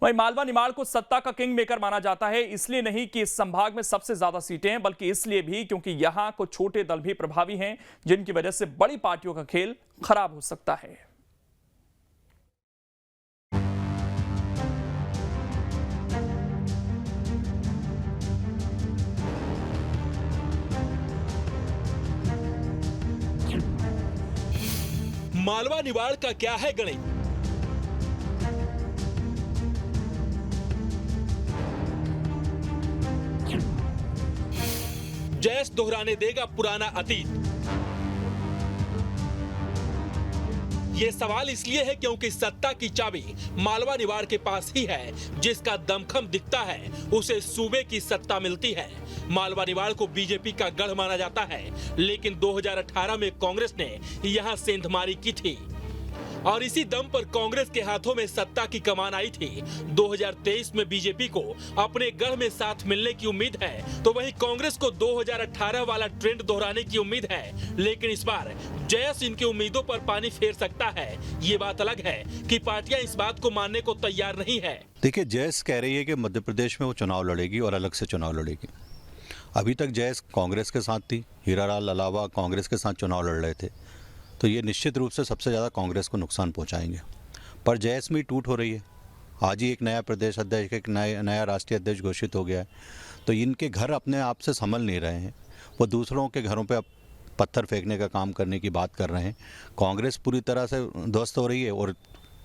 वहीं मालवा निमाड़ को सत्ता का किंग मेकर माना जाता है, इसलिए नहीं कि इस संभाग में सबसे ज्यादा सीटें हैं, बल्कि इसलिए भी क्योंकि यहां कुछ छोटे दल भी प्रभावी हैं, जिनकी वजह से बड़ी पार्टियों का खेल खराब हो सकता है। मालवा निवाड़ का क्या है गणित? जयस दोहराने देगा पुराना अतीत। ये सवाल इसलिए है क्योंकि सत्ता की चाबी मालवा निवाड़ के पास ही है। जिसका दमखम दिखता है उसे सूबे की सत्ता मिलती है। मालवा निवाड़ को बीजेपी का गढ़ माना जाता है, लेकिन 2018 में कांग्रेस ने यहां सेंधमारी की थी और इसी दम पर कांग्रेस के हाथों में सत्ता की कमान आई थी। 2023 में बीजेपी को अपने गढ़ में साथ मिलने की उम्मीद है, तो वहीं कांग्रेस को 2018 वाला ट्रेंड दोहराने की उम्मीद है। लेकिन इस बार जयस इनकी उम्मीदों पर पानी फेर सकता है। ये बात अलग है कि पार्टियां इस बात को मानने को तैयार नहीं है। देखिए, जयस कह रही है कि मध्य प्रदेश में वो चुनाव लड़ेगी और अलग से चुनाव लड़ेगी। अभी तक जयस कांग्रेस के साथ थी, हीरालाल अलावा कांग्रेस के साथ चुनाव लड़ रहे थे, तो ये निश्चित रूप से सबसे ज़्यादा कांग्रेस को नुकसान पहुंचाएंगे। पर जयस में टूट हो रही है। आज ही एक नया प्रदेश अध्यक्ष, एक नया राष्ट्रीय अध्यक्ष घोषित हो गया है, तो इनके घर अपने आप से संभल नहीं रहे हैं। वो दूसरों के घरों पे पत्थर फेंकने का काम करने की बात कर रहे हैं। कांग्रेस पूरी तरह से ध्वस्त हो रही है और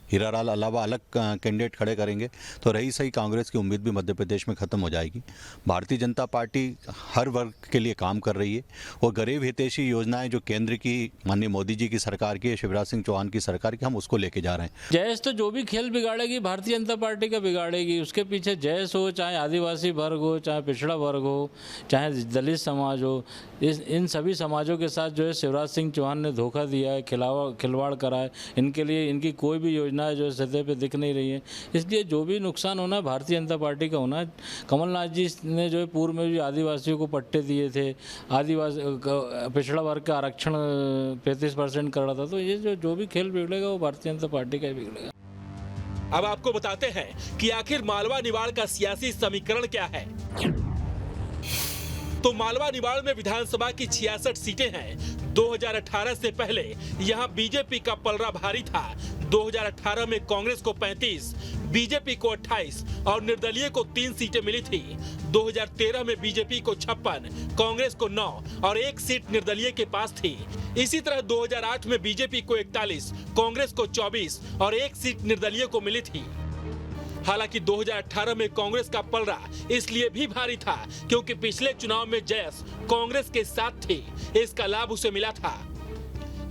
हीरालाल अलावा अलग कैंडिडेट खड़े करेंगे तो रही सही कांग्रेस की उम्मीद भी मध्य प्रदेश में खत्म हो जाएगी। भारतीय जनता पार्टी हर वर्ग के लिए काम कर रही है और गरीब हितैषी योजनाएं जो केंद्र की माननीय मोदी जी की सरकार की है, शिवराज सिंह चौहान की सरकार की, हम उसको लेके जा रहे हैं। जयस तो जो भी खेल बिगाड़ेगी भारतीय जनता पार्टी का बिगाड़ेगी। उसके पीछे जयस हो, चाहे आदिवासी वर्ग हो, चाहे पिछड़ा वर्ग हो, चाहे दलित समाज हो, इन सभी समाजों के साथ जो है शिवराज सिंह चौहान ने धोखा दिया है, खिलवाड़ करा है। इनके लिए इनकी कोई भी योजना जो सतह पे दिख नहीं रही है। इसलिए जो भी नुकसान होना भारतीय जनता पार्टी का होना। कमलनाथ जी ने जो है पूर्व में भी आदिवासियों को पट्टे दिए थे, आदिवासी पिछड़ा वर्ग का आरक्षण 35% कर रहा था, तो ये जो भी खेल बिगड़ेगा वो भारतीय जनता पार्टी का ही बिगड़ेगा। अब आपको बताते हैं कि आखिर मालवा निवाड़ का सियासी समीकरण क्या है। तो मालवा निवाड़ में विधानसभा की 66 सीटें हैं। 2018 से पहले यहां बीजेपी का पलड़ा भारी था। 2018 में कांग्रेस को 35, बीजेपी को 28 और निर्दलीय को 3 सीटें मिली थी। 2013 में बीजेपी को 56, कांग्रेस को 9 और 1 सीट निर्दलीय के पास थी। इसी तरह 2008 में बीजेपी को 41, कांग्रेस को 24 और 1 सीट निर्दलीय को मिली थी। हालांकि 2018 में कांग्रेस का पलड़ा इसलिए भी भारी था क्योंकि पिछले चुनाव में जयस कांग्रेस के साथ थी। इसका लाभ उसे मिला था।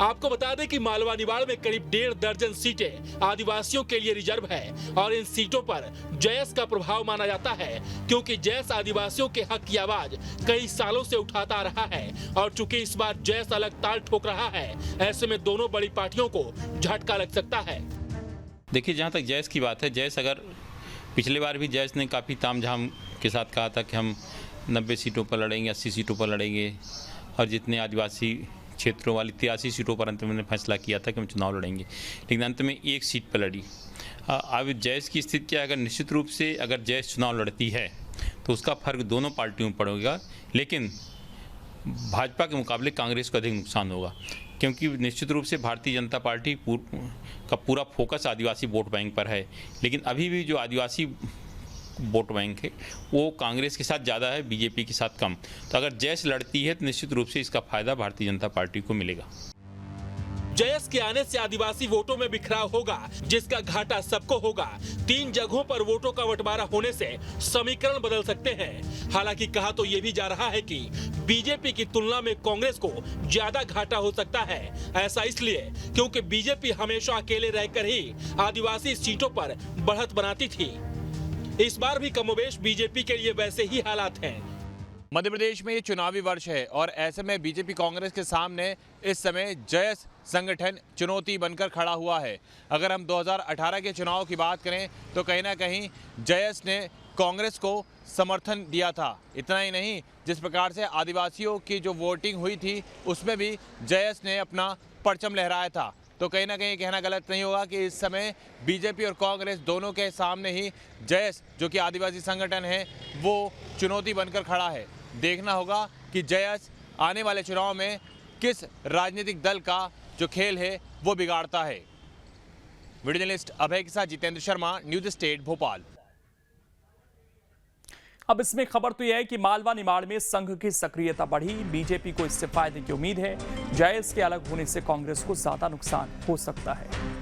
आपको बता दें कि मालवा निवाड़ में करीब 1.5 दर्जन सीटें आदिवासियों के लिए रिजर्व है और इन सीटों पर जयस का प्रभाव माना जाता है क्योंकि जयस आदिवासियों के हक की आवाज कई सालों से उठाता आ रहा है और चूंकि इस बार जयस अलग ताल ठोक रहा है, ऐसे में दोनों बड़ी पार्टियों को झटका लग सकता है। देखिए, जहाँ तक जयस की बात है, जयस अगर पिछली बार भी जयस ने काफ़ी तामझाम के साथ कहा था कि हम 90 सीटों पर लड़ेंगे, 80 सीटों पर लड़ेंगे और जितने आदिवासी क्षेत्रों वाली 83 सीटों पर अंत में फैसला किया था कि हम चुनाव लड़ेंगे, लेकिन अंत में 1 सीट पर लड़ी। अब जयस की स्थिति क्या है? अगर निश्चित रूप से अगर जयस चुनाव लड़ती है तो उसका फर्क दोनों पार्टियों में पड़ेगा, लेकिन भाजपा के मुकाबले कांग्रेस को अधिक नुकसान होगा क्योंकि निश्चित रूप से भारतीय जनता पार्टी का पूरा फोकस आदिवासी वोट बैंक पर है, लेकिन अभी भी जो आदिवासी वोट बैंक है वो कांग्रेस के साथ ज़्यादा है, बीजेपी के साथ कम। तो अगर जयस लड़ती है तो निश्चित रूप से इसका फायदा भारतीय जनता पार्टी को मिलेगा। जयस के आने से आदिवासी वोटों में बिखराव होगा, जिसका घाटा सबको होगा। 3 जगहों पर वोटों का बंटवारा होने से समीकरण बदल सकते हैं। हालांकि कहा तो ये भी जा रहा है कि बीजेपी की तुलना में कांग्रेस को ज्यादा घाटा हो सकता है। ऐसा इसलिए क्योंकि बीजेपी हमेशा अकेले रहकर ही आदिवासी सीटों पर बढ़त बनाती थी। इस बार भी कमोबेश बीजेपी के लिए वैसे ही हालात हैं। मध्य प्रदेश में ये चुनावी वर्ष है और ऐसे में बीजेपी कांग्रेस के सामने इस समय जयस संगठन चुनौती बनकर खड़ा हुआ है। अगर हम 2018 के चुनाव की बात करें तो कहीं ना कहीं जयस ने कांग्रेस को समर्थन दिया था। इतना ही नहीं, जिस प्रकार से आदिवासियों की जो वोटिंग हुई थी उसमें भी जयस ने अपना परचम लहराया था। तो कहीं ना कहीं कहना गलत नहीं होगा कि इस समय बीजेपी और कांग्रेस दोनों के सामने ही जयस जो कि आदिवासी संगठन है वो चुनौती बनकर खड़ा है। देखना होगा कि जयस आने वाले चुनाव में किस राजनीतिक दल का जो खेल है वो बिगाड़ता है। वीडियो जर्नलिस्ट अभय के साथ जितेंद्र शर्मा, न्यूज स्टेट भोपाल। अब इसमें खबर तो यह है कि मालवा निमाड़ में संघ की सक्रियता बढ़ी, बीजेपी को इससे फायदे की उम्मीद है। जयस के अलग होने से कांग्रेस को ज्यादा नुकसान हो सकता है।